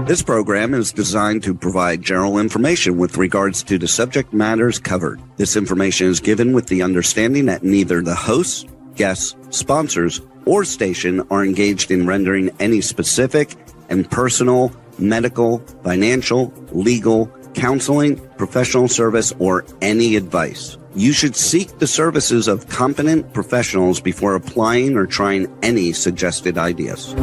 This program is designed to provide general information with regards to the subject matters covered. This information is given with the understanding that neither the hosts, guests, sponsors, or station are engaged in rendering any specific and personal, medical, financial, legal, counseling, professional service, or any advice. You should seek the services of competent professionals before applying or trying any suggested ideas.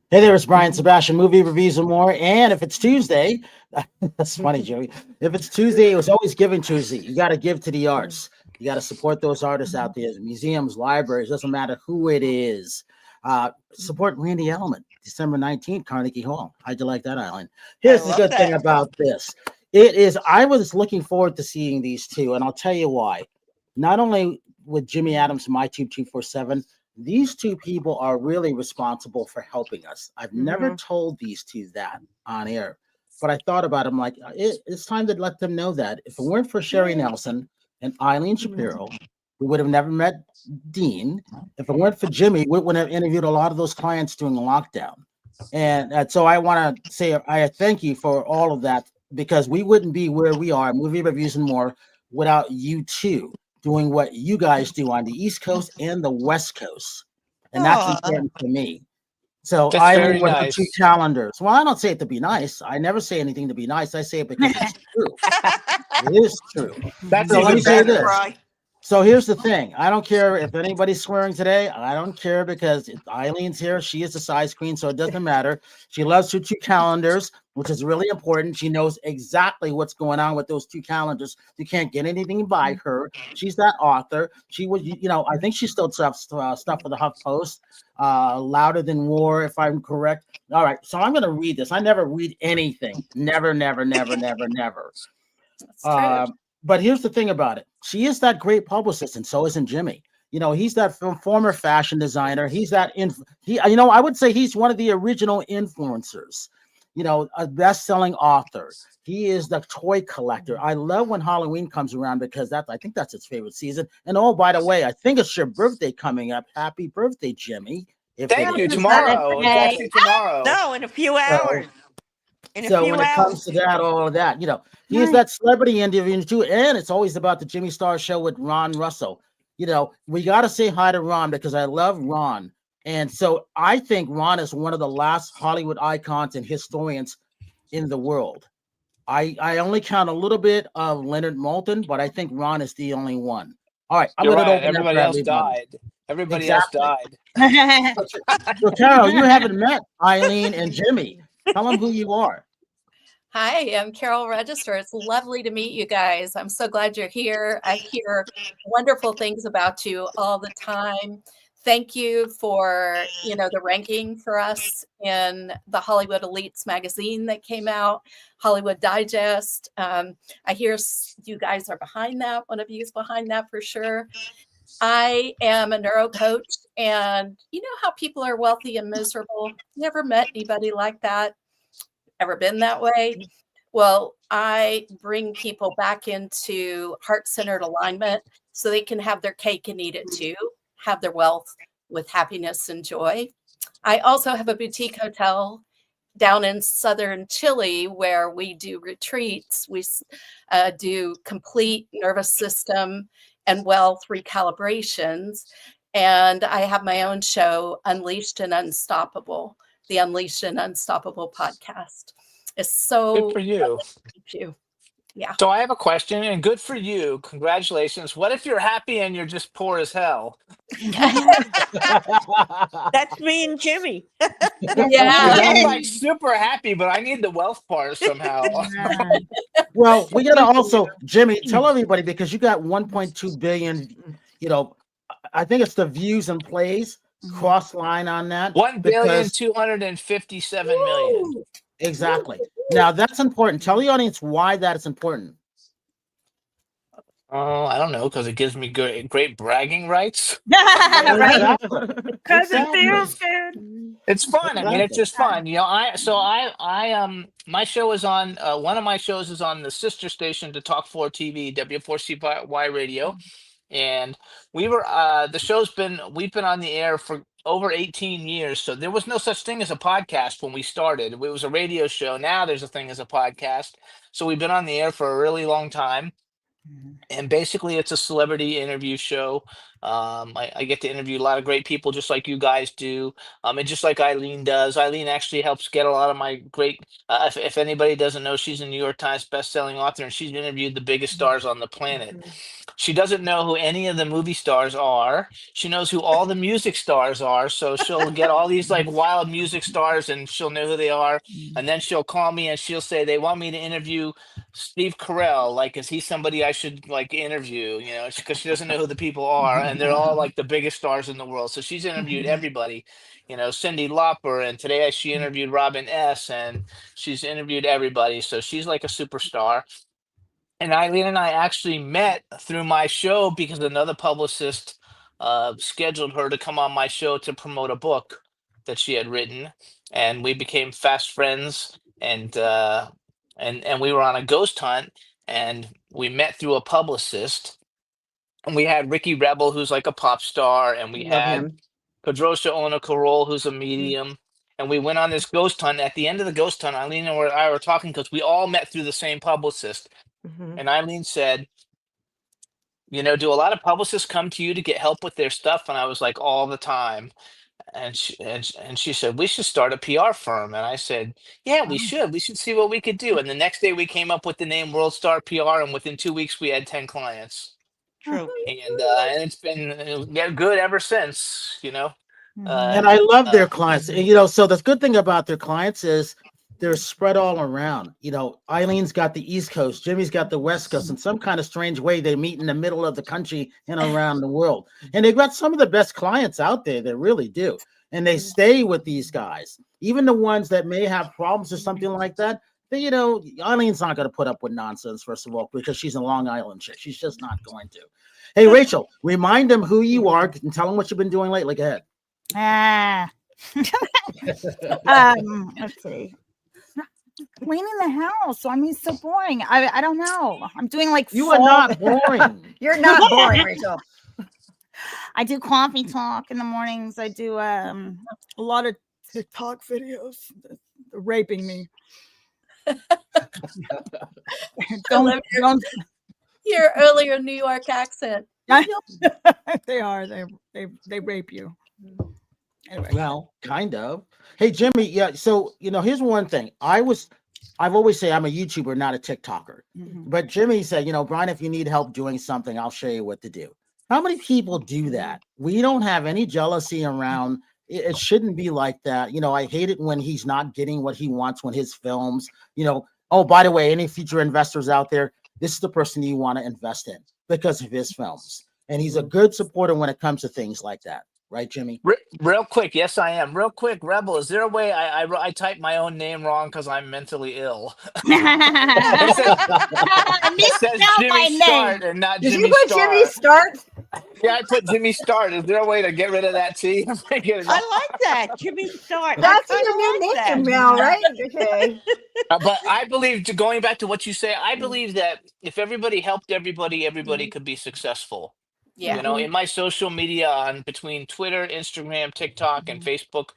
Hey there, it's Brian Sebastian, movie reviews and more. And if it's Tuesday, that's funny, Joey. If it's Tuesday, it was always Giving Tuesday. You got to give to the arts. You got to support those artists out there, museums, libraries, doesn't matter who it is. Support Randy Element, December 19th, Carnegie Hall. How'd you like that, Eileen? Here's the good thing about this. I was looking forward to seeing these two, and I'll tell you why. Not only with Jimmy Adams from MyTube 247, these two people are really responsible for helping us. I've never told these two that on air, but I thought about it. I'm like, it's time to let them know that if it weren't for Sherry Nelson and Eileen Shapiro, we would have never met Dean. If it weren't for Jimmy, we would have interviewed a lot of those clients during the lockdown. And so I want to say I thank you for all of that, because we wouldn't be where we are, movie reviews and more, without you two doing what you guys do on the East Coast and the West Coast. And that's important for me. So I mean, with the two calendars. Well, I don't say it to be nice. I never say anything to be nice. I say it because it's true. It is true. That's so let me say this. Right. So here's the thing. I don't care if anybody's swearing today. I don't care, because Eileen's here. She is a size queen, so it doesn't matter. She loves her two calendars, which is really important. She knows exactly what's going on with those two calendars. You can't get anything by her. She's that author. She was, I think she still stuff for the Huff Post, Louder Than War, if I'm correct. All right, so I'm going to read this. I never read anything. Never. But here's the thing about it. She is that great publicist, and so isn't Jimmy. He's that former fashion designer. He's that I would say he's one of the original influencers. A best-selling author. He is the toy collector. I love when Halloween comes around, because I think that's his favorite season. And oh, by the way, I think it's your birthday coming up. Happy birthday, Jimmy. Thank you. Tomorrow. It's actually tomorrow. No, in a few hours. So when it comes to that, all of that, he is that celebrity interview too. And it's always about the Jimmy Star Show with Ron Russell. We got to say hi to Ron, because I love Ron. And so I think Ron is one of the last Hollywood icons and historians in the world. I only count a little bit of Leonard Maltin, but I think Ron is the only one. All right. You're right. Everybody else died. Everybody else died. So Carol, you haven't met Eileen and Jimmy. Tell them who you are. Hi, I'm Carol Register. It's lovely to meet you guys. I'm so glad you're here. I hear wonderful things about you all the time. Thank you for, the ranking for us in the Hollywood Elites magazine that came out, Hollywood Digest. I hear you guys are behind that. One of you is behind that for sure. I am a neuro coach, and you know how people are wealthy and miserable? Never met anybody like that. Ever been that way? Well, I bring people back into heart-centered alignment so they can have their cake and eat it too, have their wealth with happiness and joy. I also have a boutique hotel down in southern Chile where we do retreats. We do complete nervous system and wealth recalibrations. And I have my own show, Unleashed and Unstoppable, the Unleashed and Unstoppable podcast. It's so good for you. Thank you. Yeah. So I have a question, and good for you. Congratulations. What if you're happy and you're just poor as hell? That's me and Jimmy. Yeah. I'm like super happy, but I need the wealth part somehow. Well, we gotta also, Jimmy, tell everybody, because you got 1.2 billion. You know, I think it's the views and plays cross line on that. 1,257,000,000. Exactly. Now that's important. Tell the audience why that is important. Oh, I don't know, because it gives me great bragging rights. Exactly. Because it feels good. It's fun. I mean, it's just fun. You know, my show is on, one of my shows is on the sister station to Talk 4 TV, W4CY Radio. And we've been on the air for over 18 years. So there was no such thing as a podcast when we started. It was a radio show. Now there's a thing as a podcast. So we've been on the air for a really long time. And basically, it's a celebrity interview show. I get to interview a lot of great people, just like you guys do, and just like Eileen does. Eileen actually helps get a lot of my great. If anybody doesn't know, she's a New York Times best-selling author, and she's interviewed the biggest stars on the planet. She doesn't know who any of the movie stars are. She knows who all the music stars are. So she'll get all these like wild music stars, and she'll know who they are. And then she'll call me and she'll say they want me to interview Steve Carell. Like, is he somebody I should like interview? You know, because she doesn't know who the people are, and they're all like the biggest stars in the world. So she's interviewed everybody. You know, Cyndi Lauper, and today she interviewed Robin S. And she's interviewed everybody. So she's like a superstar. And Eileen and I actually met through my show because another publicist scheduled her to come on my show to promote a book that she had written, and we became fast friends. And we were on a ghost hunt, and we met through a publicist. And we had Ricky Rebel, who's like a pop star, and we Love had him. Pedrosa Ona Carol, who's a medium. And we went on this ghost hunt. At the end of the ghost hunt, Eileen and I were talking because we all met through the same publicist. And Eileen said, you know, do a lot of publicists come to you to get help with their stuff? And I was like, all the time. And she said, we should start a PR firm. And I said, yeah, we should. We should see what we could do. And the next day we came up with the name World Star PR. And within 2 weeks, we had 10 clients. True. And it's been good ever since, you know. And I love their clients. And, you know, so the good thing about their clients is they're spread all around. You know, Eileen's got the East Coast, Jimmy's got the West Coast. In some kind of strange way, they meet in the middle of the country and around the world. And they've got some of the best clients out there. They really do. And they stay with these guys, even the ones that may have problems or something like that. They, you know, Eileen's not going to put up with nonsense, first of all, because she's a Long Island chick. She's just not going to. Hey, Rachel, remind them who you are and tell them what you've been doing lately. Go ahead. Let's see. Cleaning the house. I mean, so boring. I don't know. I'm doing like You are not boring. You're not boring, Rachel. I do coffee talk in the mornings. I do a lot of TikTok videos. They're raping me. don't Your earlier New York accent. they are. They rape you. Anyway. Well, kind of. Hey, Jimmy. Yeah. So, you know, here's one thing. I've always say I'm a YouTuber, not a TikToker. But Jimmy said, you know, Brian, if you need help doing something, I'll show you what to do. How many people do that? We don't have any jealousy around. It shouldn't be like that. You know, I hate it when he's not getting what he wants when his films, you know, oh, by the way, any future investors out there, this is the person you want to invest in because of his films. And he's a good supporter when it comes to things like that. Right, Jimmy? Real quick. Yes, I am. Real quick, Rebel, is there a way I typed my own name wrong because I'm mentally ill? It says Jimmy Start and not Jimmy Did you put Star. Jimmy Start? Yeah, I put Jimmy Start. Is there a way to get rid of that T? I like that. Jimmy Start. That's your new nickname now, right? Okay. But I believe, going back to what you say, I believe that if everybody helped everybody, everybody could be successful. Yeah. You know, in my social media on between Twitter, Instagram, TikTok, and Facebook,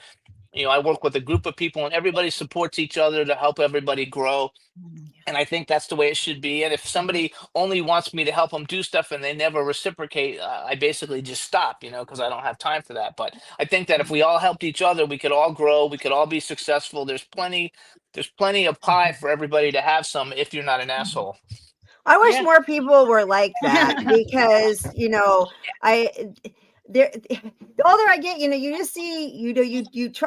you know, I work with a group of people and everybody supports each other to help everybody grow. And I think that's the way it should be. And if somebody only wants me to help them do stuff and they never reciprocate, I basically just stop, you know, because I don't have time for that. But I think that if we all helped each other, we could all grow. We could all be successful. There's plenty of pie for everybody to have some if you're not an asshole. I wish Yeah. more people were like that because, you know, the older I get, you know, you just see,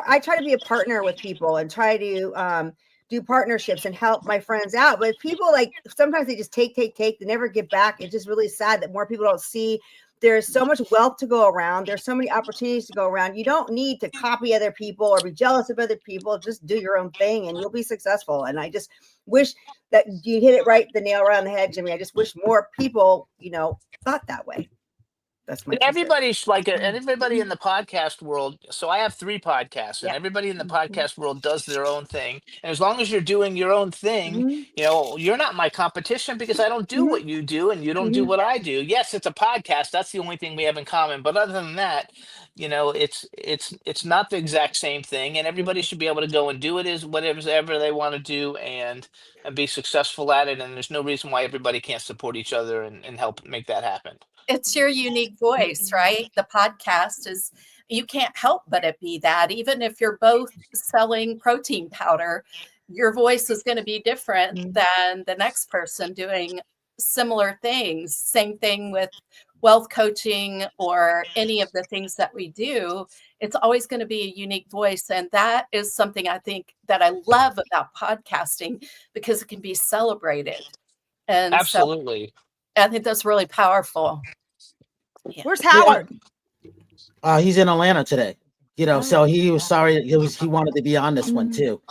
I try to be a partner with people and try to do partnerships and help my friends out. But people like sometimes they just take, they never give back. It's just really sad that more people don't see there's so much wealth to go around. There's so many opportunities to go around. You don't need to copy other people or be jealous of other people. Just do your own thing and you'll be successful. And I just wish that you hit it right, the nail around the head, Jimmy. I just wish more people, you know, thought that way. That's my Everybody's like everybody in the podcast world. So I have 3 podcasts, and everybody in the podcast world does their own thing. And as long as you're doing your own thing, you know, you're not my competition because I don't do what you do, and you don't do what I do. Yes, it's a podcast. That's the only thing we have in common. But other than that, you know, it's not the exact same thing. And everybody should be able to go and do it is whatever they want to do and be successful at it. And there's no reason why everybody can't support each other and help make that happen. It's your unique voice, right? The podcast is, you can't help but it be that. Even if you're both selling protein powder, your voice is going to be different than the next person doing similar things. Same thing with wealth coaching or any of the things that we do. It's always going to be a unique voice. And that is something I think that I love about podcasting because it can be celebrated. And Absolutely. So I think that's really powerful. Yeah. Where's Howard? He's in Atlanta today. You know, so he was sorry. He wanted to be on this one too.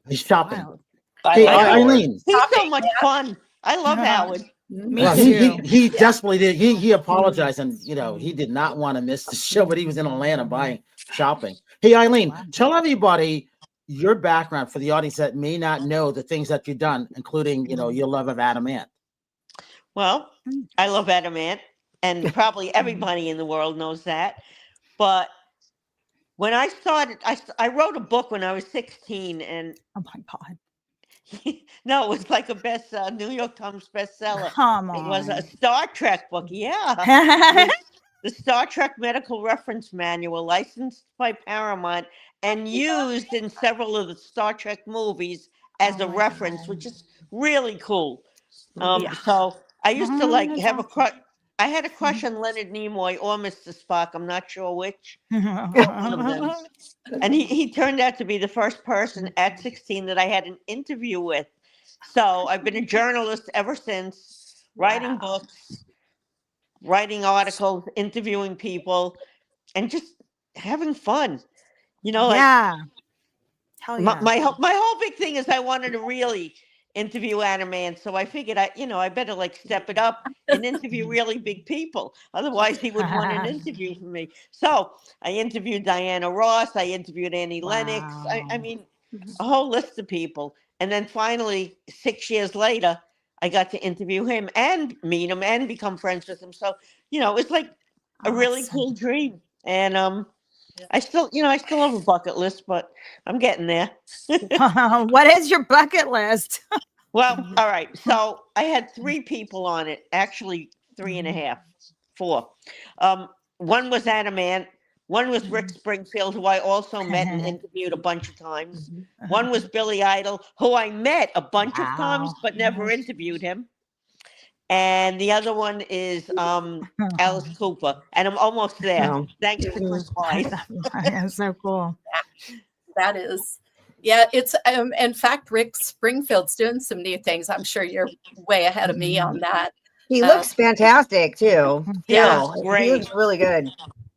He's shopping. Wow. Hey, Eileen. He's so much fun. I love Howard. Well, he desperately did. He apologized, and you know he did not want to miss the show, but he was in Atlanta shopping. Hey, Eileen, tell everybody your background for the audience that may not know the things that you've done, including your love of Adam Ant. Well, I love Adam Ant. And probably everybody in the world knows that. But when I started, I wrote a book when I was 16. And oh my God. No, it was like a New York Times bestseller. Come on. It was a Star Trek book. Yeah. The Star Trek Medical Reference Manual, licensed by Paramount and used in several of the Star Trek movies as a reference, which is really cool. So I used to like have a crush. I had a crush on Leonard Nimoy or Mr. Spock. I'm not sure which. One of them. And he turned out to be the first person at 16 that I had an interview with. So I've been a journalist ever since, writing books, writing articles, interviewing people, and just having fun. You know, yeah. Hell yeah. My whole big thing is I wanted to really interview Adam Ant, so I figured I better like step it up and interview really big people. Otherwise, he would want an interview from me. So I interviewed Diana Ross. I interviewed Annie Lennox. I mean, a whole list of people. And then finally, 6 years later, I got to interview him and meet him and become friends with him. So it was like a really cool dream. And I still have a bucket list, but I'm getting there. What is your bucket list? Well, all right. So I had 3 people on it, actually 3.5, 4. One was Adam Ant. One was Rick Springfield, who I also met and interviewed a bunch of times. One was Billy Idol, who I met a bunch of times, but never interviewed him. And the other one is Alice Cooper, and I'm almost there. Wow. Thanks to Chris Weiss. That's so cool. That is, yeah. It's in fact, Rick Springfield's doing some new things. I'm sure you're way ahead of me on that. He looks fantastic too. Yeah, He looks really good.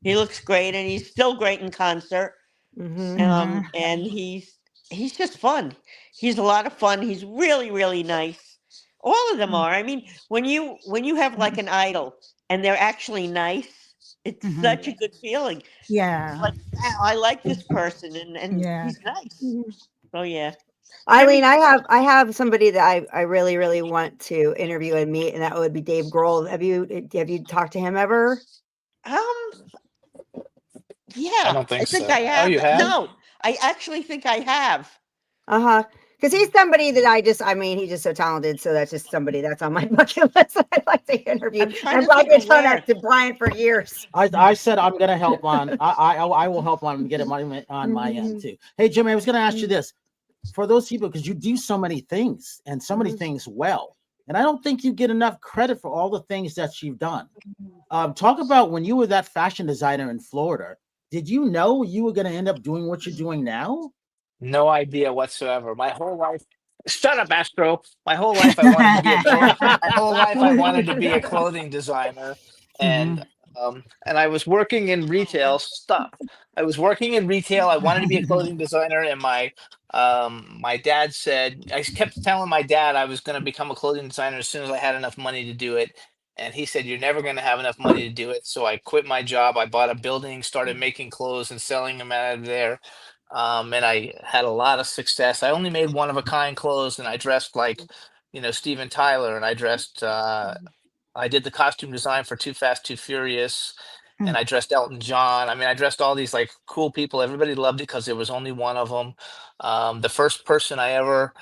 He looks great, and he's still great in concert. And he's just fun. He's a lot of fun. He's really, really nice. All of them are. I mean, when you have like an idol and they're actually nice, it's such a good feeling. Yeah. It's like, wow, I like this person, and he's nice. So yeah. Eileen, I have somebody that I really, really want to interview and meet, and that would be Dave Grohl. Have you talked to him ever? Yeah. I don't think so. I have. Oh, you have? No, I actually think I have. Because he's somebody that he's just so talented. So that's just somebody that's on my bucket list. I'd like to interview. I've been telling that to Brian for years. I said I'm going to help on. I will help on get it on my end too. Hey, Jimmy, I was going to ask you this. For those people, because you do so many things and so many things well, and I don't think you get enough credit for all the things that you've done. Talk about when you were that fashion designer in Florida. Did you know you were going to end up doing what you're doing now? No idea whatsoever. My whole life. Shut up, Astro. My whole life I wanted to be my whole life I wanted to be a clothing designer, and and I was working in retail stuff. I was working in retail. I wanted to be a clothing designer, and my dad said I kept telling my dad I was going to become a clothing designer as soon as I had enough money to do it. And he said, "You're never going to have enough money to do it." So I quit my job. I bought a building, started making clothes and selling them out of there. And I had a lot of success. I only made one of a kind clothes, and I dressed like, Steven Tyler, and I dressed. I did the costume design for Too Fast, Too Furious, and I dressed Elton John. I mean, I dressed all these like cool people. Everybody loved it because there was only one of them. The first person I ever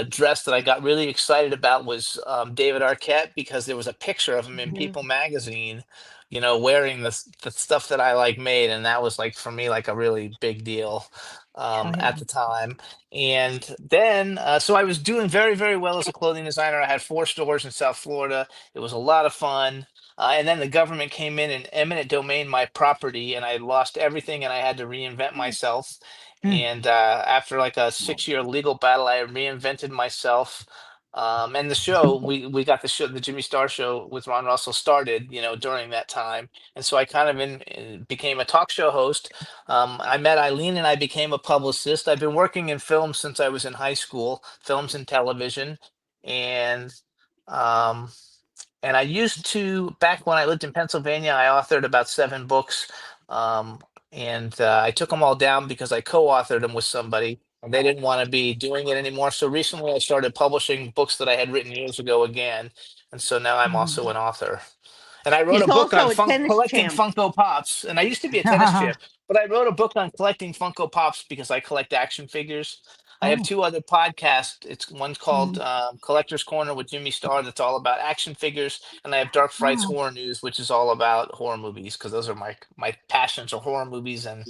dressed that I got really excited about was David Arquette, because there was a picture of him in People magazine, wearing the stuff that I like made, and that was like for me like a really big deal at the time. And then so I was doing very, very well as a clothing designer. I had 4 stores in South Florida. It was a lot of fun. And then the government came in and eminent domain my property, and I lost everything, and I had to reinvent myself. And after like a 6-year legal battle, I reinvented myself. And the show, we got the Jimmy Star Show with Ron Russell started, during that time. And so I kind of became a talk show host. I met Eileen, and I became a publicist. I've been working in film since I was in high school, films and television. And um, and I used to, back when I lived in Pennsylvania, I authored about 7 books. And I took them all down because I co-authored them with somebody, and they didn't want to be doing it anymore. So recently I started publishing books that I had written years ago again. And so now I'm also an author. And I wrote He's a book also on a tennis collecting champ. Funko Pops. And I used to be a tennis champ, but I wrote a book on collecting Funko Pops because I collect action figures. I have 2 other podcasts. One's called Collector's Corner with Jimmy Star, that's all about action figures, and I have DarkFrights Horror News, which is all about horror movies, because those are my passions, are horror movies and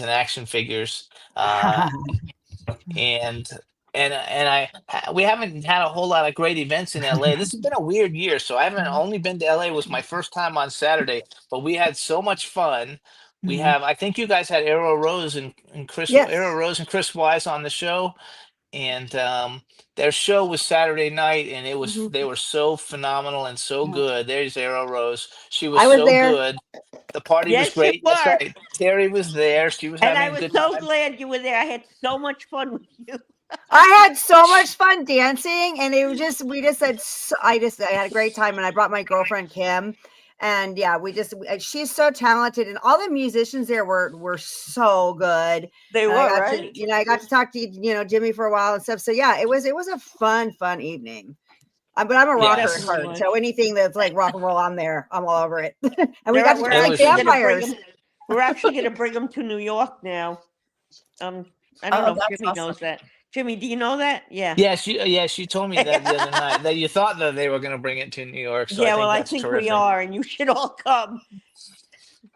action figures. And we haven't had a whole lot of great events in LA. This has been a weird year, so I haven't only been to LA. It was my first time on Saturday, but we had so much fun. We have, I think you guys had Arrow Rose and Chris Arrow Rose and Chris Wise on the show, and their show was Saturday night, and they were so phenomenal and so good. There's Arrow Rose. She was so good. The party was Yes, you great. That's were. right. Terri was there. She was And having I a was good so time. glad you were there. I had so much fun with you. I had so much fun dancing, and it was we just had, I had a great time, and I brought my girlfriend Kim, and yeah, she's so talented, and all the musicians there were so good. They were, right? I got to talk to Jimmy for a while and stuff. So yeah, it was a fun evening. But I'm a rocker at heart, so anything that's like rock and roll, I'm there. I'm all over it. And we got to dress like vampires. We're actually going to bring them to New York now. I don't know if Jimmy knows that. Jimmy, do you know that? Yeah. Yes, you told me that the other night, that you thought that they were going to bring it to New York. So I think we are, and you should all come.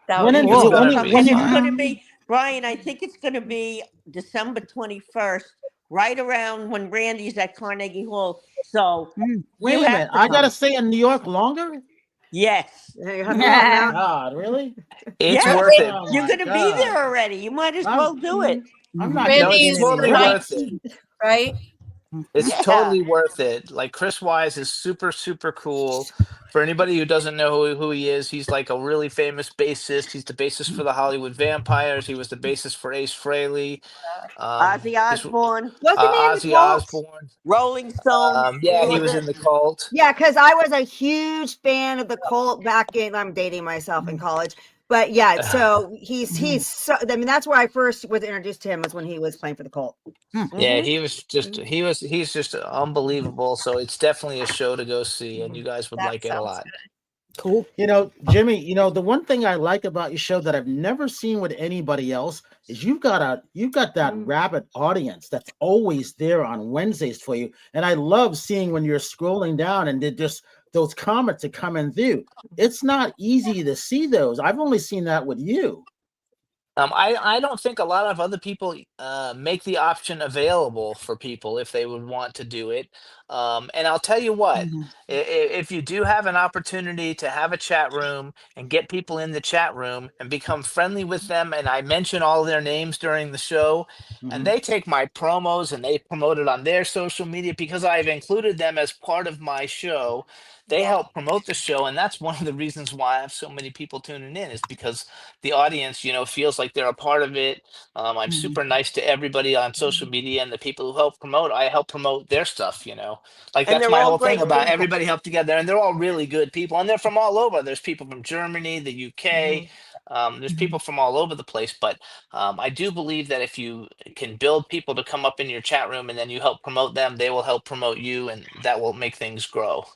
When is it? It's going to be, Brian, I think it's going to be December 21st, right around when Randy's at Carnegie Hall. So wait a minute, I got to stay in New York longer? Yes. God, really? It's worth it. You're going to be there already. You might as well do it. I'm not it's totally worth it. Right? It's totally worth it. Like, Chris Wise is super, super cool. For anybody who doesn't know who he is, he's like a really famous bassist. He's the bassist for the Hollywood Vampires. He was the bassist for Ace Frehley. Ozzy Osbourne. Ozzy Osbourne. Rolling Stones. He was in the Cult. Yeah, because I was a huge fan of the Cult back in, I'm dating myself, in college. But yeah, so he's so, I mean, that's where I first was introduced to him, was when he was playing for the Cult. Yeah, he's just unbelievable. So it's definitely a show to go see, and you guys would like it a lot. Cool. Jimmy, the one thing I like about your show that I've never seen with anybody else is you've got that rabid audience that's always there on Wednesdays for you. And I love seeing when you're scrolling down and those comments are coming through. It's not easy to see those. I've only seen that with you. I don't think a lot of other people make the option available for people if they would want to do it. And I'll tell you what, Mhm. if you do have an opportunity to have a chat room and get people in the chat room and become friendly with them, and I mention all their names during the show, and Mhm. they take my promos and they promote it on their social media because I've included them as part of my show. They help promote the show, and that's one of the reasons why I have so many people tuning in, is because the audience, feels like they're a part of it. I'm Mhm. super nice to everybody on social media, and the people who help promote, I help promote their stuff. Like And that's they're my all whole thing great about people. everybody help together, and they're all really good people, and they're from all over. There's people from Germany, the UK. Mhm. There's Mhm. people from all over the place, but I do believe that if you can build people to come up in your chat room and then you help promote them, they will help promote you, and that will make things grow.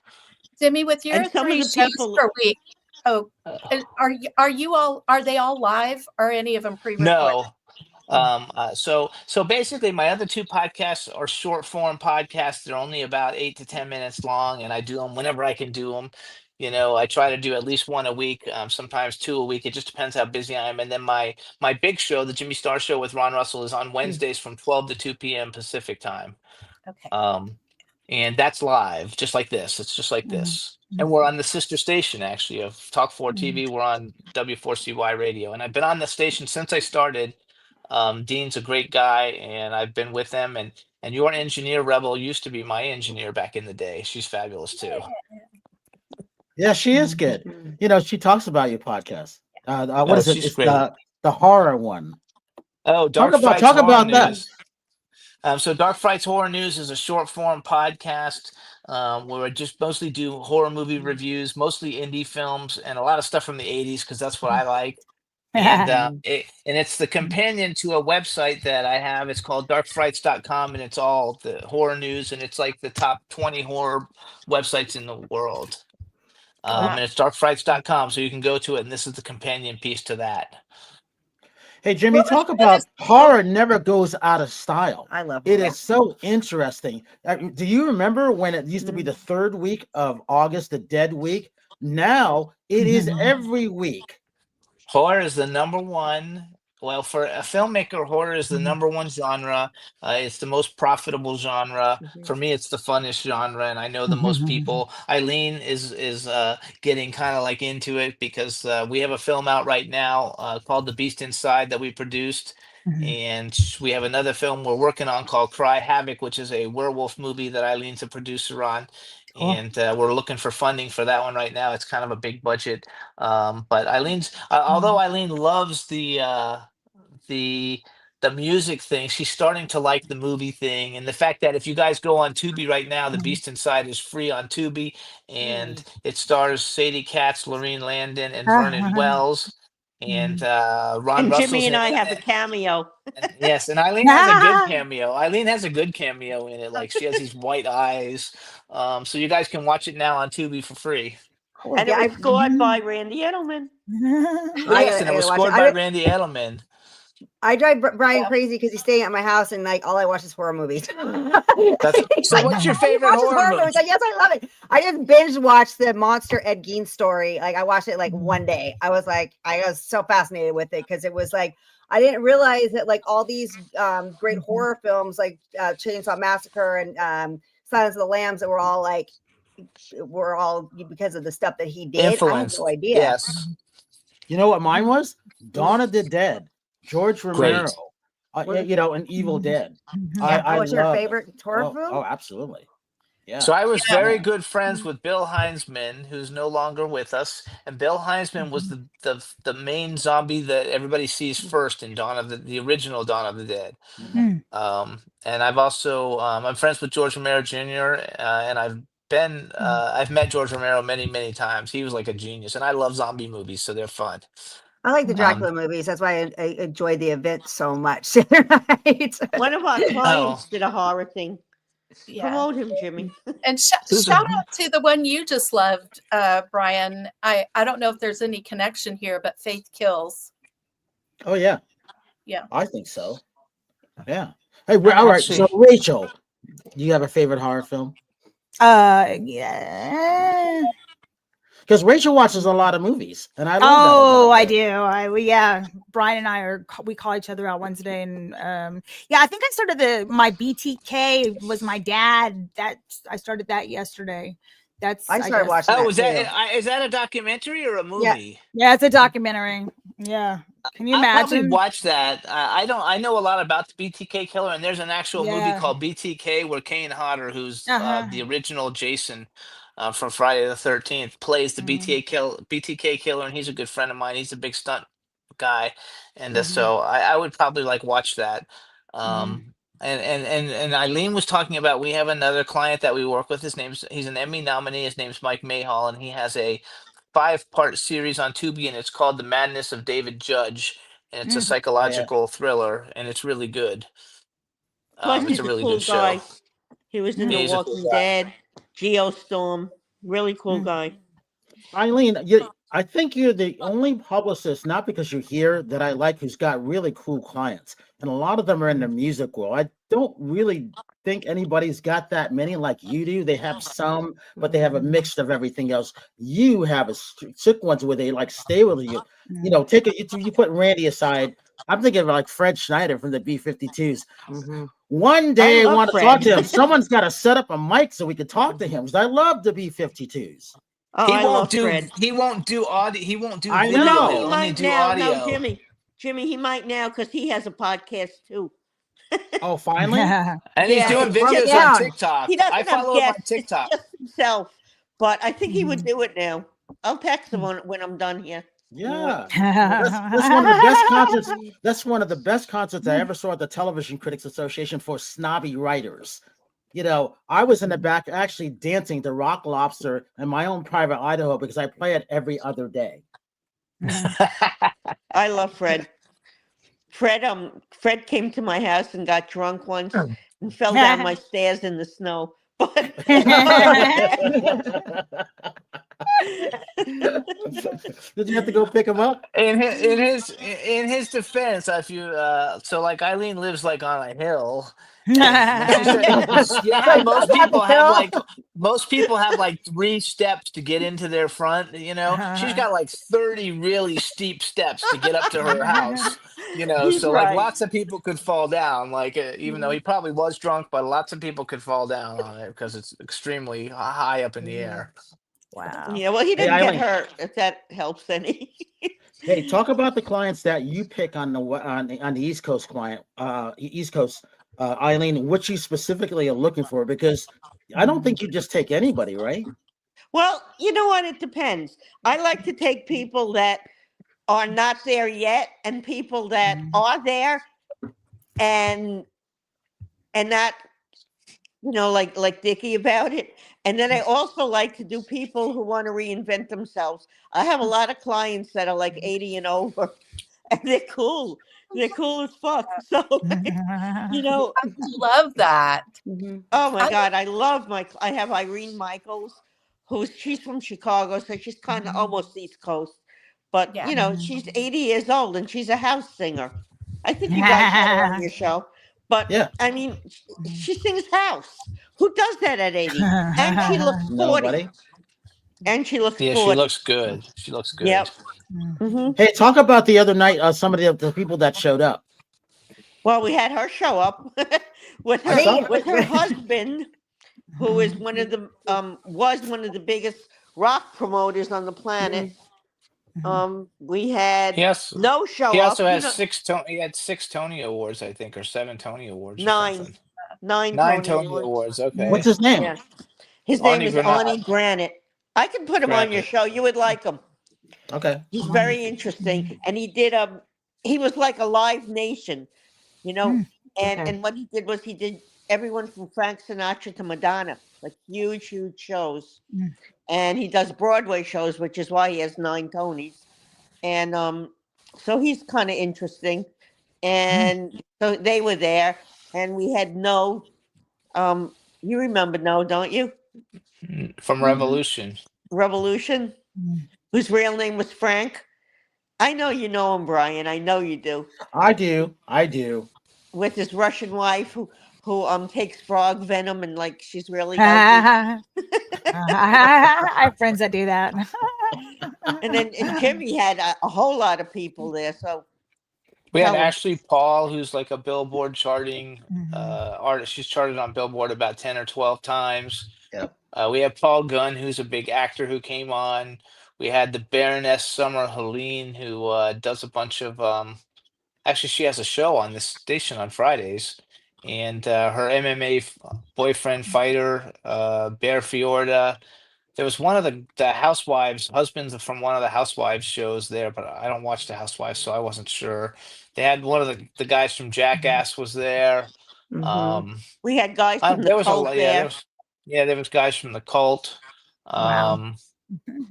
Jimmy, with your And some of 3 the shows people, per week, oh, Uh, are they all live or any of them pre-recorded? no. So basically my other two podcasts are short form podcasts. They're only about 8 to 10 minutes long, and I do them whenever I can do them. I try to do at least one a week, sometimes two a week. It just depends how busy I am. And then my big show, the Jimmy Star Show with Ron Russell, is on Wednesdays from 12 to 2 p.m. Pacific time. Okay. Um, and that's live, just like this. It's just like Mhm. this. And we're on the sister station, actually, of Talk 4 Mhm. TV. We're on W4CY Radio. And I've been on the station since I started. Dean's a great guy, and I've been with them. And your engineer, Rebel, used to be my engineer back in the day. She's fabulous, too. Yeah, she is good. Mhm. She talks about your podcast. What Oh, is it? she's It's great. the horror one. Oh, Talk Dark about Frights talk Horror about that. News. So Dark Frights Horror News is a short form podcast where I just mostly do horror movie reviews, mostly indie films, and a lot of stuff from the 80s because that's what I like. And it's the companion to a website that I have. It's called darkfrights.com, and it's all the horror news, and it's like the top 20 horror websites in the world. Cool. And it's darkfrights.com, so you can go to it, and this is the companion piece to that. Hey, Jimmy, talk about horror never goes out of style. I love It horror. is so interesting. Do you remember when it used to be the third week of August, the Dead Week? Now it is every week. Horror is the number one. Well, for a filmmaker, horror is the number one genre. It's the most profitable genre. For me, it's the funnest genre, and I know the most people. Eileen is getting kind of like into it because we have a film out right now called The Beast Inside that we produced, and we have another film we're working on called Cry Havoc, which is a werewolf movie that Eileen's a producer on, Cool. and we're looking for funding for that one right now. It's kind of a big budget. But Eileen's, although Eileen loves the the music thing, she's starting to like the movie thing, and the fact that if you guys go on Tubi right now, The Beast Inside is free on Tubi, and it stars Sadie Katz, Lorene Landon, and Vernon Wells, and Ron and Jimmy Russell's and in I it. have a cameo. Yes, and Eileen has a good cameo. Eileen has a good cameo in it. Like she has these white eyes. So you guys can watch it now on Tubi for free. And it was scored by Randy Edelman. Yes, and it was watch scored it. by Randy Edelman. I drive Brian crazy because he's staying at my house and like all I watch is horror movies. So what's your favorite He watches horror movie? movies. Like, yes, I love it. I just binge watched the Monster Ed Gein story. Like I watched it like one day. I was so fascinated with it because it was like I didn't realize that like all these great horror films like Chainsaw Massacre and Silence of the Lambs that were all because of the stuff that he did. Influenced. I had no idea. Yes. You know what mine was? Dawn of the Dead. George Romero. Great. An Evil Dead. What's your favorite horror film? Oh, absolutely. Yeah. So I was very good friends with Bill Heinzman, who's no longer with us. And Bill Heinzman was the main zombie that everybody sees first in the original Dawn of the Dead. And I've also I'm friends with George Romero Jr. And I've met George Romero many, many times. He was like a genius, and I love zombie movies, so they're fun. I like the Dracula movies. That's why I enjoy the event so much. Right? One of our clients did a horror thing. Promote him, Jimmy. And shout out to the one you just loved, Brian. I don't know if there's any connection here, but Faith Kills. Oh yeah. Yeah. I think so. Yeah. Hey, all right. So Rachel, do you have a favorite horror film? Yeah. because Rachel watches a lot of movies, and I love Oh, that. I do. Yeah, Brian and I we call each other out Wednesday, and yeah, I think I started my BTK was my dad. I started that yesterday. I started watching Oh, that too. is that a documentary or a movie? Yeah, it's a documentary. Yeah, can you I'll probably imagine? watch that. I know a lot about the BTK killer, and there's an actual movie Yeah. called BTK where Kane Hodder, who's Uh-huh. the original Jason from Friday the 13th, plays the BTK killer, and he's a good friend of mine. He's a big stunt guy, and so I would probably like watch that. And Eileen was talking about, we have another client that we work with. He's an Emmy nominee. His name's Mike Mayhall, and he has a 5-part series on Tubi, and it's called The Madness of David Judge, and it's a psychological thriller, and it's really good. Plus, It's he's a a really cool good guy. show. He was in Yeah, The he's a cool Walking guy. Dead, Geostorm. Really cool guy. Eileen, I think you're the only publicist, not because you're here, that I like who's got really cool clients. And a lot of them are in the music world. I don't really think anybody's got that many like you do. They have some, but they have a mix of everything else. You have a sick ones where they like stay with you. You know, you put Randy aside. I'm thinking of like Fred Schneider from the B-52s. One day I want to talk to him. Someone's got to set up a mic so we can talk to him. Because I love the B-52s. Oh, He I won't love do. Fred. He won't do audio. He won't do I video. know. He'll He only might do now. audio. No, Jimmy, he might now because he has a podcast too. Oh, finally? And he's Yeah, doing it's just videos down. on TikTok. He doesn't I have follow him on guests. TikTok. It's just himself. But I think he would do it now. I'll text him when I'm done here. Yeah. That's one of the best concerts. That's one of the best concerts I ever saw at the Television Critics Association for snobby writers. You know, I was in the back actually dancing to Rock Lobster in my own private Idaho because I play it every other day. I love Fred. Fred came to my house and got drunk once and fell down my stairs in the snow. But did you have to go pick him up? In his defense, if you so like Eileen lives like on a hill. Yeah, most people have like 3 steps to get into their front, you know. She's got like 30 really steep steps to get up to her house, you know. He's so right. like lots of people could fall down, like even though he probably was drunk, but lots of people could fall down on it because it's extremely high up in the air. Wow. Yeah, well, he didn't Eileen. get hurt. If that helps any. Hey, talk about the clients that you pick on the East Coast client, East Coast, Eileen. What you specifically are looking for, because I don't think you just take anybody, right? Well, you know what? It depends. I like to take people that are not there yet, and people that are there, and not, like Dickie about it. And then I also like to do people who want to reinvent themselves. I have a lot of clients that are like 80 and over, and they're cool. They're cool as fuck. So, I love that. Oh my God, I have Irene Michaels, she's from Chicago, so she's kind of almost East Coast. But, she's 80 years old and she's a house singer. I think you guys had her on your show. But, yeah. I mean, she sings house. Who does that at 80? And she looks 40. Nobody. And she looks 40. She looks good. She looks good. Yep. Hey, talk about the other night, some of the people that showed up. Well, we had her show up with her husband, who is one of the was one of the biggest rock promoters on the planet. We had no show. He also up. has 6 He had 6 Tony Awards, I think, or 7 Tony Awards. 9 Tony Awards. Okay. What's his name? Yeah. His name is Arnie Granite. I can put him on your Granite. show. You would like him. Okay. He's very interesting, and he was like a Live Nation, and what he did was he did everyone from Frank Sinatra to Madonna, like huge shows. And he does Broadway shows, which is why he has 9 Tonys. And so he's kind of interesting. And so they were there, and we had No. You remember No, don't you? From Revolution. Revolution, whose real name was Frank. I know you know him, Brian. I know you do. I do. With his Russian wife who takes frog venom and like she's really healthy. I have friends that do that. And Jimmy had a whole lot of people there. So We had tell 'em. Ashley Paul, who's like a Billboard charting Mhm. artist. She's charted on Billboard about 10 or 12 times. Yep. We have Paul Gunn, who's a big actor who came on. We had the Baroness Summer Helene, who does a bunch of actually, she has a show on this station on Fridays, and her MMA boyfriend fighter, Bear Fiorda. There was one of the housewives, husbands from one of the housewives shows there, but I don't watch the housewives, so I wasn't sure. They had one of the guys from Jackass was there. Mhm. We had guys from the There was a cult lot. Yeah, there. there was guys from the cult. Wow.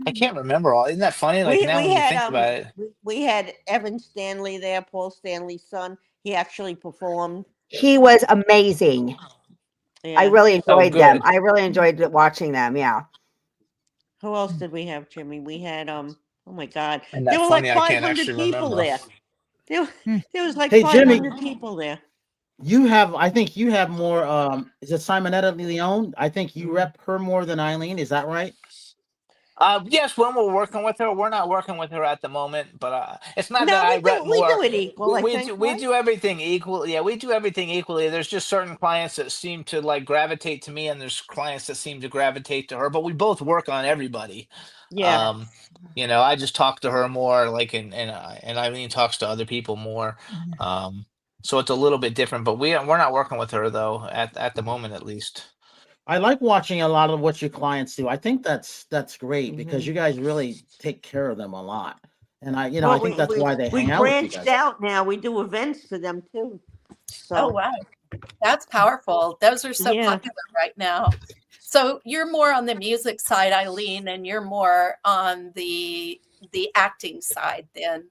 I can't remember all. Isn't that funny? Like now We when you had think about it. we had Evan Stanley there, Paul Stanley's son. He actually performed. He was amazing. I Yeah. really Oh, enjoyed them. good. I really enjoyed watching them. Yeah. Who else did we have, Jimmy? We had oh my God, Isn't there that were like funny? I can't 500 actually people remember. there. There, there was like Hey, Jimmy. 500 people there. I think you have more. Is it Simonetta Leone? I think you rep her more than Eileen. Is that right? Yes, when we're working with her, we're not working with her at the moment, but it's not that No, I rep we more. do it equal. I think, We right? do everything equally. Yeah, we do everything equally. There's just certain clients that seem to like gravitate to me, and there's clients that seem to gravitate to her. But we both work on everybody. Yeah. I just talk to her more, like, and Eileen talks to other people more. So it's a little bit different. But we're not working with her though at the moment, at least. I like watching a lot of what your clients do. I think that's great because you guys really take care of them a lot. And I Well, think that's why they we hang out with you branched guys. out now. We do events for them too. So Oh, wow. That's powerful. Those are so Yeah. popular right now. So you're more on the music side, Eileen, and you're more on the acting side then.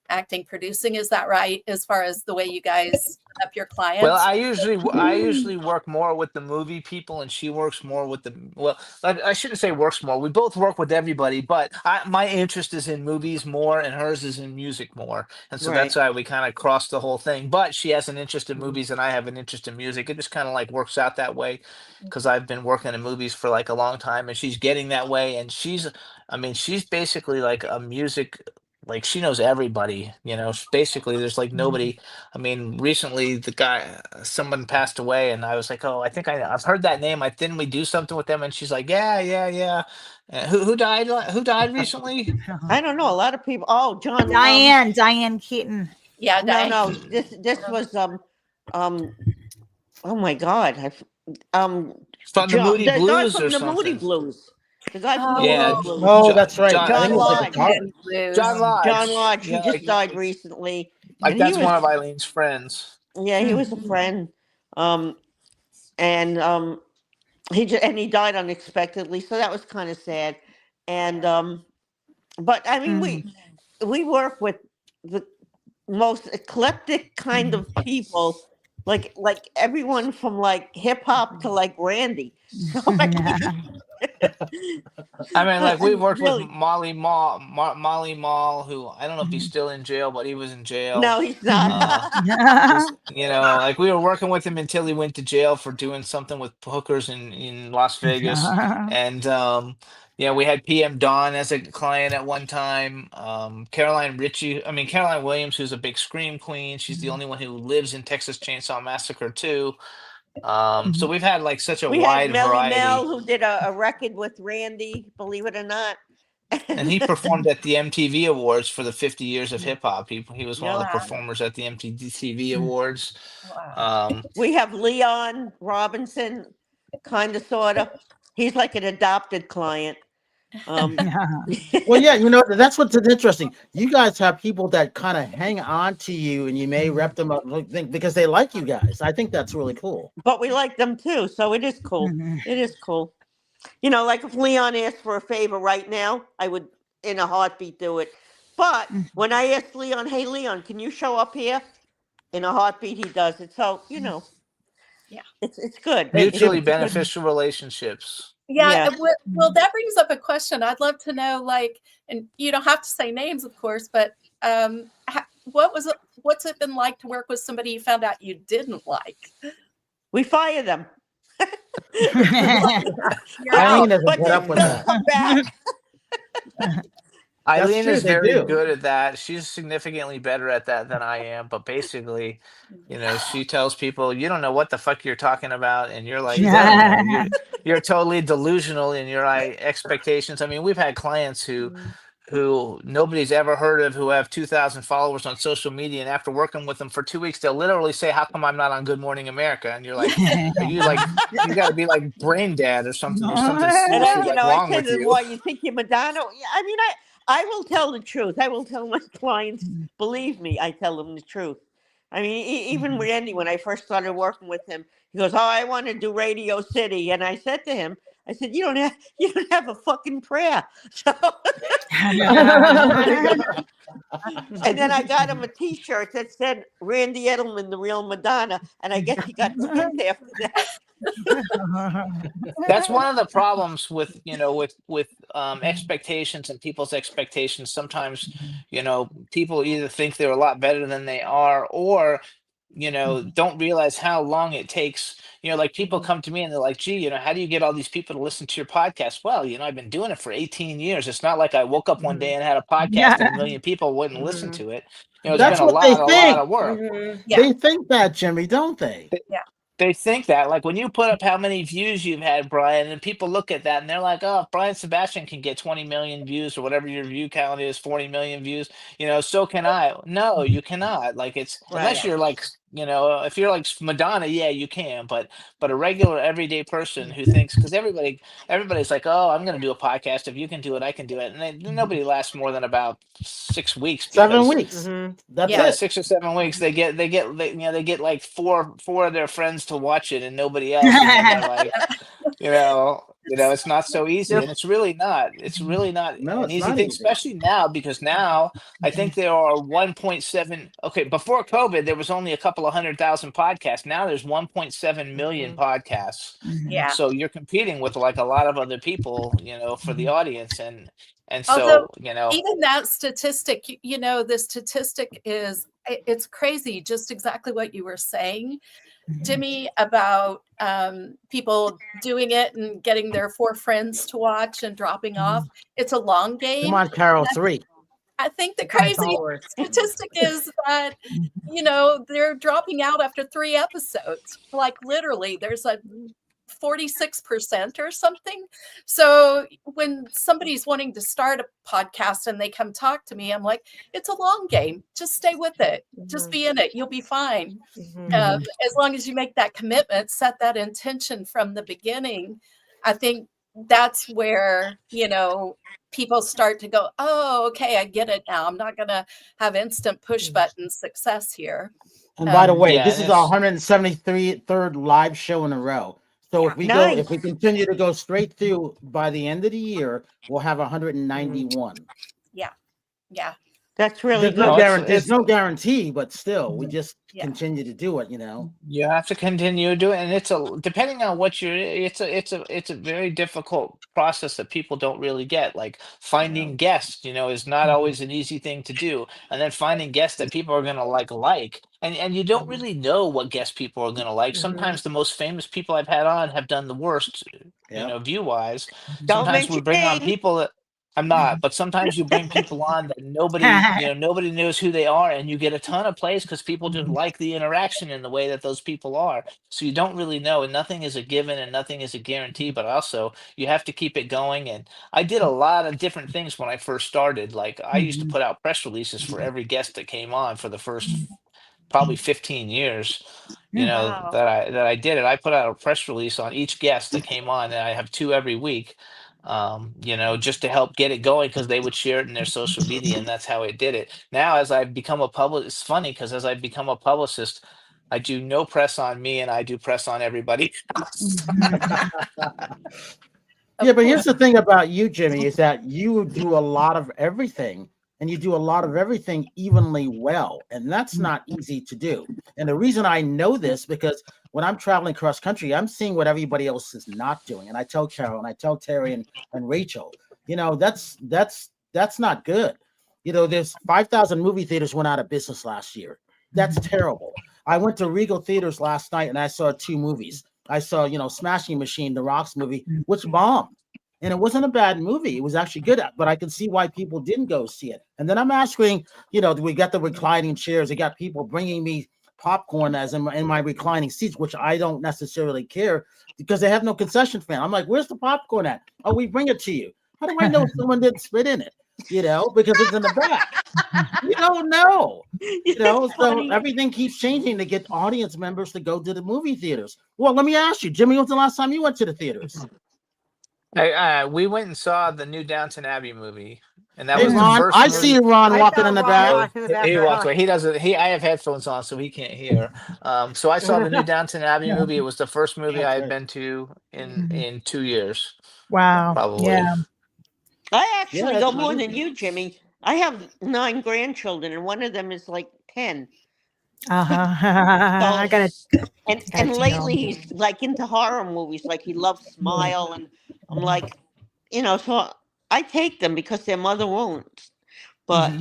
Acting, producing, is that right? As far as the way you guys set up your clients? Well, I usually work more with the movie people, and she works more with the. Well, I shouldn't say works more. We both work with everybody, but my interest is in movies more, and hers is in music more, and so that's why we kind of cross the whole thing. But she has an interest in movies, and I have an interest in music. It just kind of like works out that way, because I've been working in movies for like a long time, and she's getting that way, and she's basically like a music. Like she knows everybody, basically there's like nobody. I mean, recently someone passed away, and I was like, oh, I think I've heard that name. Didn't we do something with them? And she's like, yeah. Who died? Who died recently? I don't know. A lot of people. Oh, John. Diane Keaton. Yeah, Diane. No. This was Oh my God. From the John, Moody the guy Blues from or the Moody something. Blues. The guy from the Yeah. Moody Blues. Oh, that's right. John- I think it was like a Lodge. guitar. John Lodge. John Lodge. He Yeah, just died recently. like And that's he was, one of Eileen's friends. yeah, he was a friend. And he died unexpectedly, so that was kind of sad. And but I mean, we work with the most eclectic kind of people, like everyone from like hip hop to like Randy. So, like, I mean, like we worked really, with Molly Mall, who I don't know if he's still in jail, but he was in jail. no, he's not. Like we were working with him until he went to jail for doing something with hookers in Las Vegas. And we had PM Dawn as a client at one time. Caroline Williams, who's a big scream queen. She's the only one who lives in Texas Chainsaw Massacre too. So we've had like such a We wide had Melly variety. Mel, who did a record with Randy, believe it or not. And he performed at the MTV Awards for the 50 years of hip hop. He was one of the Wow. performers at the MTV Awards. Wow. We have Leon Robinson, kind of, sort of. He's like an adopted client. Well, yeah, that's what's interesting. You guys have people that kind of hang on to you, and you may rep them up because they like you guys. I think that's really cool. But we like them too, so it is cool. It is cool. Like if Leon asked for a favor right now, I would in a heartbeat do it. But when I asked Leon, hey Leon, can you show up here? In a heartbeat he does it. So, Yeah. It's good. Mutually beneficial relationships. Yeah. Well, that brings up a question. I'd love to know, like, and you don't have to say names, of course, but what's it been like to work with somebody you found out you didn't like? We fire them. Eileen doesn't put up with that. Come back. Eileen true. is They very do. good at that. She's significantly better at that than I am. But basically, she tells people, "You don't know what the fuck you're talking about," and you're like, "You're totally delusional in your expectations." I mean, we've had clients who nobody's ever heard of, who have 2,000 followers on social media, and after working with them for 2 weeks, they'll literally say, "How come I'm not on Good Morning America?" And you're like, "Are you like, you got to be like brain dead or something? There's something And seriously like I wrong said with to them, you." "What, you think you're Madonna?" Yeah, I mean, I will tell the truth. I will tell my clients. Believe me, I tell them the truth. I mean, even with Andy, when I first started working with him, he goes, "Oh, I want to do Radio City," and I said to him, "I said, you don't have a fucking prayer." So, and then I got him a T-shirt that said "Randy Edelman, the real Madonna," and I guess he got the hint after that. That's one of the problems with expectations and people's expectations. Sometimes people either think they're a lot better than they are, or don't realize how long it takes. Like people come to me and they're like, "Gee, how do you get all these people to listen to your podcast?" Well, I've been doing it for 18 years. It's not like I woke up one day and had a podcast and a million people wouldn't listen to it. It's been That's a what they lot think. of work. Yeah. They think that, Jimmy, don't they? They think that, like, when you put up how many views you've had, Brian, and people look at that and they're like, "Oh, if Brian Sebastian can get 20 million views or whatever your view count is, 40 million views, so can I." No, you cannot. Like, it's unless Right. you're like, if you're like Madonna, yeah, you can. But a regular everyday person who thinks, because everybody's like, "Oh, I'm going to do a podcast. If you can do it, I can do it." And nobody lasts more than about 6 weeks 7 because weeks. That's Yeah. it. 6 or 7 weeks they get like four of their friends to watch it and nobody else, and then they're like, it's not so easy, and it's really not No, an it's easy not thing, easy. especially now, because now I think there are 1.7. Okay, before COVID there was only a couple of 100,000 podcasts. Now there's 1.7 million podcasts, Yeah. so you're competing with like a lot of other people, for the audience, and Although so even that statistic, the statistic it's crazy, just exactly what you were saying, Jimmy, about people doing it and getting their 4 friends to watch and dropping off. It's a long game. Come on, Carol, 3. I think the That's how it crazy works. statistic is that, they're dropping out after 3 episodes. Like literally, there's a 46% or something. So when somebody's wanting to start a podcast and they come talk to me, I'm like, it's a long game. Just stay with it. Just be in it. You'll be fine. As long as you make that commitment, set that intention from the beginning. I think that's where, people start to go, "Oh, okay, I get it now. I'm not going to have instant push button success here." And by the way, yeah, this and is our 173rd live show in a row. So if we Nice. continue to go straight through, by the end of the year, we'll have 191. Yeah. That's really There's no good. guarantee. There's no guarantee, but still, we just Yeah. continue to do it. You have to continue doing, and it's depending on what it's a very difficult process that people don't really get. Like finding guests, is not always an easy thing to do, and then finding guests that people are gonna like, and you don't really know what guests people are gonna like. Sometimes the most famous people I've had on have done the worst, view wise. Don't Sometimes we mention bring on names. people that. I'm not, but sometimes you bring people on that nobody knows who they are, and you get a ton of plays because people just like the interaction and the way that those people are. So you don't really know, and nothing is a given and nothing is a guarantee, but also you have to keep it going. And I did a lot of different things when I first started. Like I used to put out press releases for every guest that came on for the first probably 15 years. Wow. That I did it. I put out a press release on each guest that came on, and I have 2 every week. Just to help get it going, because they would share it in their social media, and that's how it did it. Now, as I've become a public, it's funny because as I've become a publicist, I do no press on me, and I do press on everybody else. Yeah, but here's the thing about you, Jimmy, is that you do a lot of everything, and you do a lot of everything evenly well, and that's not easy to do. And the reason I know this, because when I'm traveling cross country, I'm seeing what everybody else is not doing, and I tell Carol and I tell Terry and Rachel, that's not good. There's 5,000 movie theaters went out of business last year. That's terrible. I went to Regal Theaters last night and I saw 2 movies. I saw, Smashing Machine, The Rock's movie, which bombed. and it wasn't a bad movie. It was actually good, but I can see why people didn't go see it. And then I'm asking, we got the reclining chairs. They got people bringing me popcorn as in my reclining seats, which I don't necessarily care because they have no concession fan. I'm like, where's the popcorn at? Oh, we bring it to you. How do I know someone didn't spit in it? Because it's in the back. You don't know. So everything keeps changing to get audience members to go to the movie theaters. Well, let me ask you, Jimmy, when's the last time you went to the theaters? We went and saw the new Downton Abbey movie, and that Hey, was the Ron, first I movie. see Ron I walking saw in the Ron back. walking in the He walked background. away. He doesn't. I have headphones on, so he can't hear. So I saw the new Downton Abbey movie. It was the first movie I had been to in 2 years, Wow. probably. Yeah. I actually Yeah, go it's more than amazing. you, Jimmy. I have 9 grandchildren, and one of them is like 10. I gotta And gotta take lately home. he's like into horror movies, like he loves Smile, and I'm like, so I take them because their mother won't. But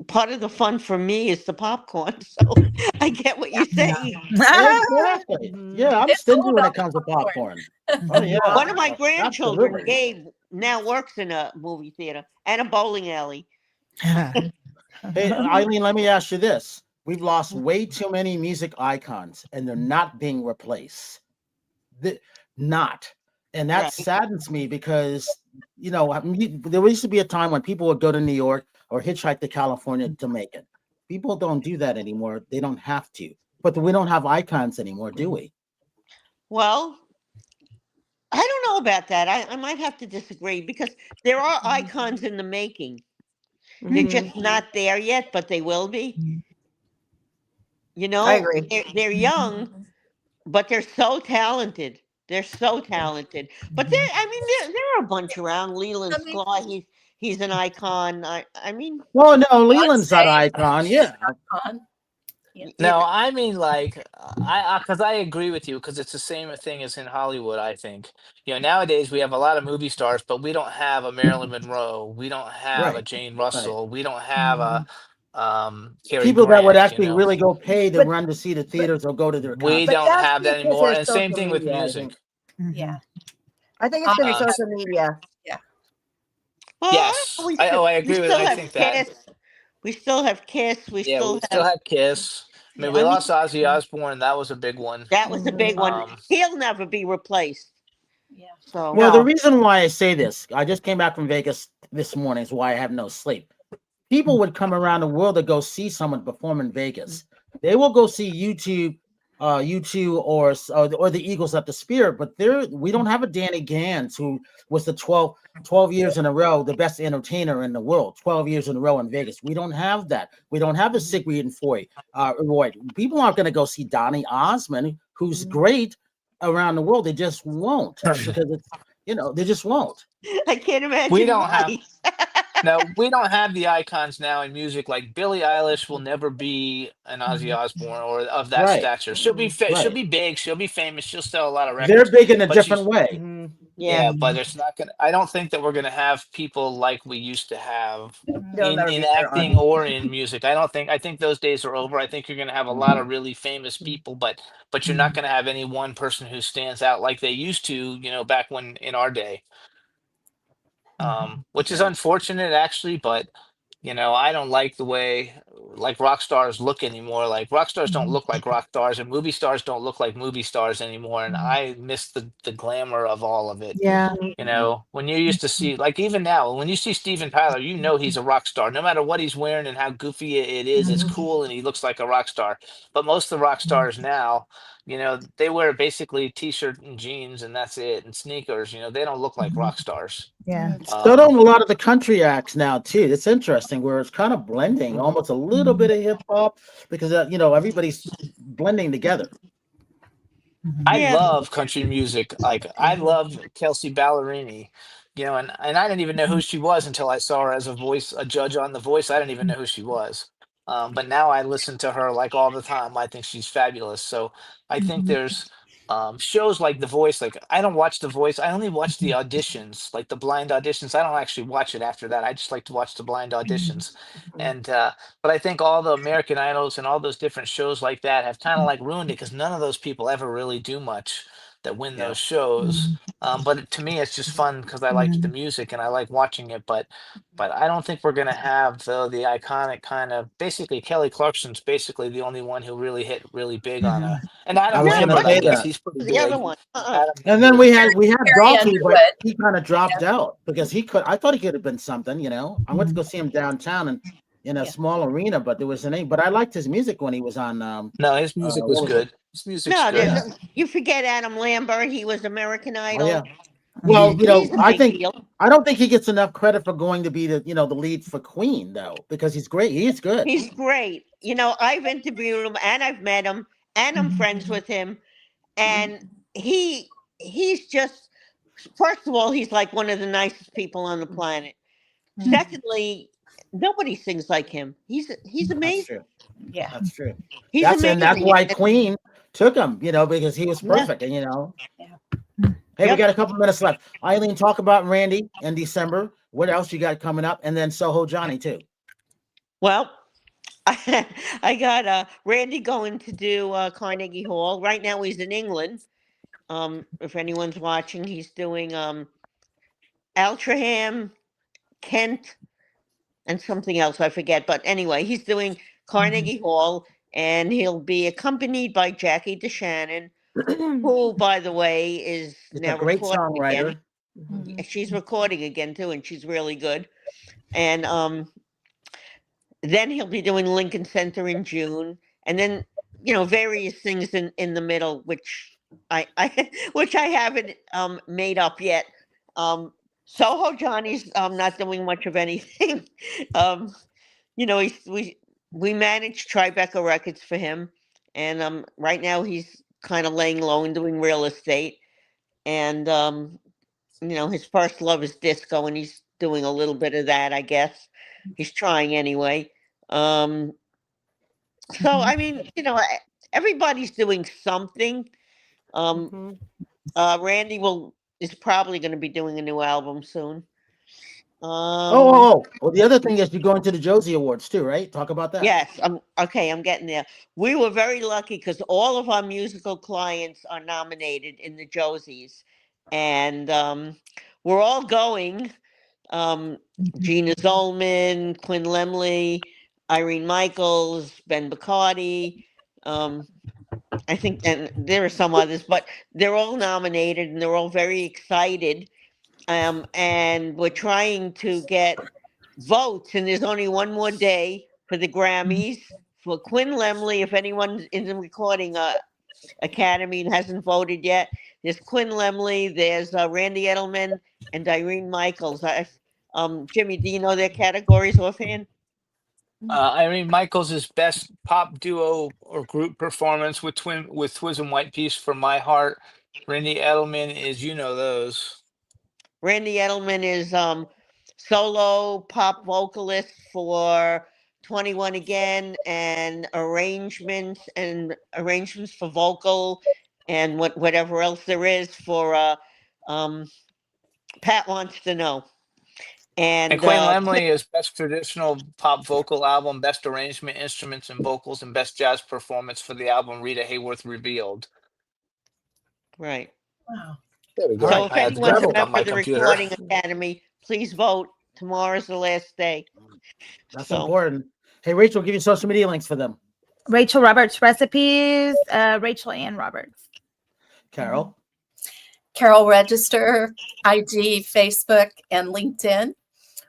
part of the fun for me is the popcorn. So I get what you're saying. Exactly. Yeah, I'm It's stingy all when it about comes to popcorn. popcorn. Oh yeah. One of my grandchildren, Absolutely. Gabe, now works in a movie theater and a bowling alley. Hey, Eileen, let me ask you this. We've lost way too many music icons and they're not being replaced. Not. And that Right. saddens me because, there used to be a time when people would go to New York or hitchhike to California to make it. People don't do that anymore. They don't have to. But we don't have icons anymore, do we? Well, I don't know about that. I might have to disagree because there are icons in the making. They're just not there yet, but they will be. I agree. They're young, but they're so talented. They're so talented. But there are a bunch around. Leland I mean- Sklar, he's an icon. I mean, Well, no, Leland's that Beyonce, icon. Yeah. icon. No, I mean because I agree with you because it's the same thing as in Hollywood. I think nowadays we have a lot of movie stars, but we don't have a Marilyn Monroe, we don't have a Right. Jane Russell, we don't have a Cary People that would Grant. actually really go pay to But- run to see the theaters or go to their We concerts. don't that's have that because anymore, of and same social thing with media, I music. think. Yeah. I think it's been Um, social media. well, Yes, I agree with. still I have think that. Kiss. We still have Kiss. We Yeah, still we still have. have Kiss. I mean, Yeah. we I mean- lost Ozzy Osbourne. That was a big one. That was a big one. Um, He'll never be replaced. Yeah. So Well, the No. reason why I say this, I just came back from Vegas this morning, is why I have no sleep. People would come around the world to go see someone perform in Vegas. They will go see U2 or the Eagles at the Spirit, but we don't have a Danny Gans who was the 12 years in a row the best entertainer in the world, 12 years in a row in Vegas. We don't have that. We don't have a Sigrid and Roy. People aren't going to go see Donny Osmond, who's great around the world. They just won't because it's they just won't. I can't imagine. We don't have- why. No, we don't have the icons now in music. Like Billie Eilish will never be an Ozzy Osbourne or of that Right. stature. She'll be Right. she'll be big. She'll be famous. She'll sell a lot of They're records. big in a but different she's- way. Mhm. Yeah. but it's not gonna. I don't think that we're gonna have people like we used to have They'll never in be there, acting Arnie. or in music. I think those days are over. I think you're gonna have a lot of really famous people, but you're not gonna have any one person who stands out like they used to. Back when in our day. Which is unfortunate actually, but I don't like the way like rock stars look anymore. Like rock stars don't look like rock stars, and movie stars don't look like movie stars anymore. And I miss the glamour of all of it. Yeah. When you used to see, like even now, when you see Steven Tyler, he's a rock star. No matter what he's wearing and how goofy it is, it's cool and he looks like a rock star. But most of the rock stars now, they wear basically t-shirt and jeans and that's it, and sneakers. They don't look like rock stars. Yeah. So don't a lot of the country acts now too. It's interesting where it's kind of blending, almost a little bit of hip hop because everybody's blending together. I Yeah. love country music. Like I love Kelsey Ballerini, and I didn't even know who she was until I saw her as a judge on The Voice. I didn't even know who she was. But now I listen to her like all the time. I think she's fabulous. So I think there's shows like The Voice. Like I don't watch The Voice. I only watch the auditions, like the blind auditions. I don't actually watch it after that. I just like to watch the blind auditions. And but I think all the American Idols and all those different shows like that have kind of like ruined it because none of those people ever really do much. that win Yeah. those shows. But to me, it's just fun because I like the music and I like watching it. But I don't think we're gonna have the iconic kind of basically Kelly Clarkson's basically the only one who really hit really big on a and I Adam was gonna Lambert, I say guess that. he's pretty The other big. one. Adam And then Lambert we is had Carrie Dolphy, but Underwood. he kind of dropped out because I thought he could have been something, you know. I went to go see him downtown and in a Yeah. small arena, but there was an but I liked his music when he was on no, his music was what was it? good. His music's No, good. Yeah. you forget Adam Lambert. He was American Oh yeah. Idol. Well, you know, He's a big deal. I don't think he gets enough credit for going to be the the lead for Queen though, because he's great. He's good. He's great. You know, I've interviewed him and I've met him and I'm friends with him. And he's just, first of all, he's like one of the nicest people on the planet. Secondly, nobody sings like him. He's That's amazing. true. Yeah. That's true. He's That's amazing. and that's why Queen took him, you know, because he was Yeah. perfect. And hey, we Yep. got a couple minutes left. Eileen, talk about Randy in December. What else you got coming up? And then Soho Johnny too. Well, I got Randy going to do Carnegie Hall. Right now he's in England. If anyone's watching, he's doing Altrincham, Kent, and something else I forget. But anyway, he's doing Carnegie Hall, and he'll be accompanied by Jackie DeShannon, who, by the way, is He's now a great recording songwriter. again. She's recording again too, and she's really good. And then he'll be doing Lincoln Center in June, and then various things in the middle, which I which I haven't made up yet. Soho Johnny's not doing much of anything. We manage Tribeca Records for him, and right now he's kind of laying low and doing real estate. And his first love is disco, and he's doing a little bit of that, I guess. He's trying anyway. So I mean, everybody's doing something. Randy is probably going to be doing a new album soon. Well, the other thing is you're going to the Josie Awards too, right? Talk about that. Yes, I'm getting there. We were very lucky because all of our musical clients are nominated in the Josies, and we're all going. Gina Zolman, Quinn Lemley, Irene Michaels, Ben Bacardi. I think, and there are some others, but they're all nominated and they're all very excited. And we're trying to get votes, and there's only one more day for the Grammys for Quinn Lemley. If anyone in the recording academy and hasn't voted yet, there's Quinn Lemley, there's Randy Edelman, and Irene Michaels. Jimmy, do you know their categories offhand? Irene Michaels is best pop duo or group performance with Twiz and White Peace for My Heart. Randy Edelman is those. Randy Edelman is solo pop vocalist for 21 Again, and arrangements for vocal and whatever else there is for Pat Wants to Know. And Quinn Lemley is best traditional pop vocal album, best arrangement, instruments and vocals, and best jazz performance for the album Rita Hayworth Revealed. Right. Wow. There we go. So if anyone's a member of the computer. Recording Academy, please vote. Tomorrow's the last day. That's important. Hey, Rachel, give you social media links for them. Rachel Roberts Recipes, Rachel Ann Roberts. Carol. Carol Register, IG, Facebook, and LinkedIn,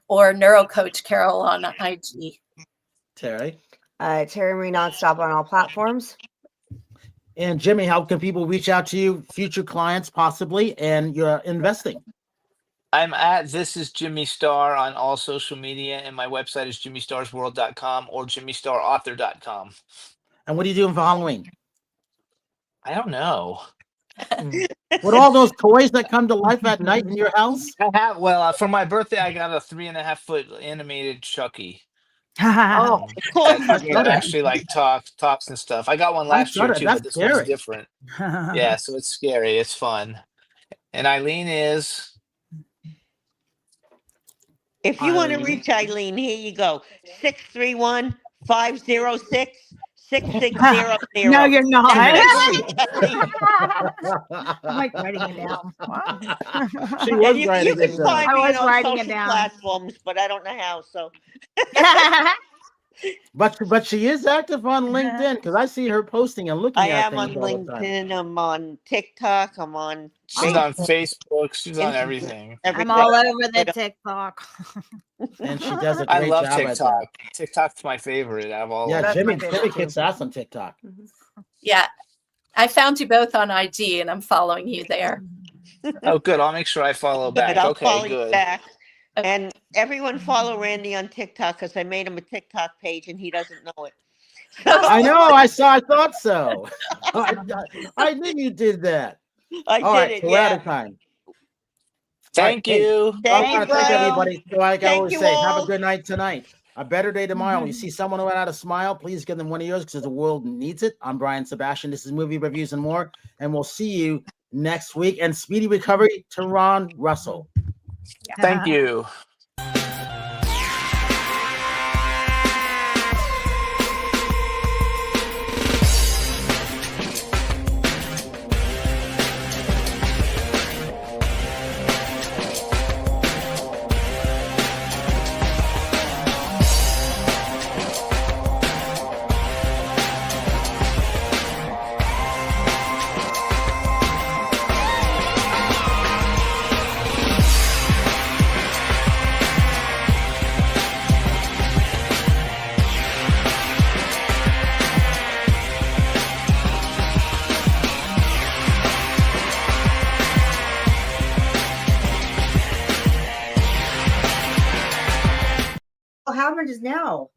or NeuroCoach Carol on IG. Terri. Terri Marie Nonstop on all platforms. And Jimmy, how can people reach out to you, future clients possibly, and your investing? I'm at This Is Jimmy Star on all social media, and my website is jimmystarsworld.com or jimmystarauthor.com. And what are you doing for Halloween? I don't know. With all those toys that come to life at night in your house? I have, well, for my birthday, I got a 3.5-foot animated Chucky. Oh, That actually like talks and stuff. I got one last year too, but this one's different. Yeah, so it's scary. It's fun. And Eileen is. If you want to reach Eileen, here you go. 631-506 6600. No, you're not. That's I'm like writing it down. She and was you writing can it down. find I me was on writing it social down. platforms, but I don't know how. So But she is active on LinkedIn because I see her posting and looking I at am on things all the time. LinkedIn. I'm on TikTok. I'm on She's on Facebook. She's on Instagram, everything. I'm all over the TikTok. And she does a I great love job at TikTok. that. TikTok's my favorite out of all Yeah, of them. That's my Jimmy favorite kicks ass on TikTok. Yeah. I found you both on IG and I'm following you there. Oh, good. I'll make sure I follow back. I'll Okay, follow you good. back. Okay. And everyone follow Randy on TikTok because I made him a TikTok page and he doesn't know it. I know. I thought so. I knew you did that. I All did right, it. so we're out Yeah. of time. Thank Hey, you. Thank I you, want to thank bro. everybody. So like I Thank always you say, have a all. good night tonight. A better day tomorrow. When you see someone who had a smile, please give them one of yours because the world needs it. I'm Brian Sebastian. This is Movie Reviews and More. And we'll see you next week. And speedy recovery to Ron Russell. Thank you. How much is now?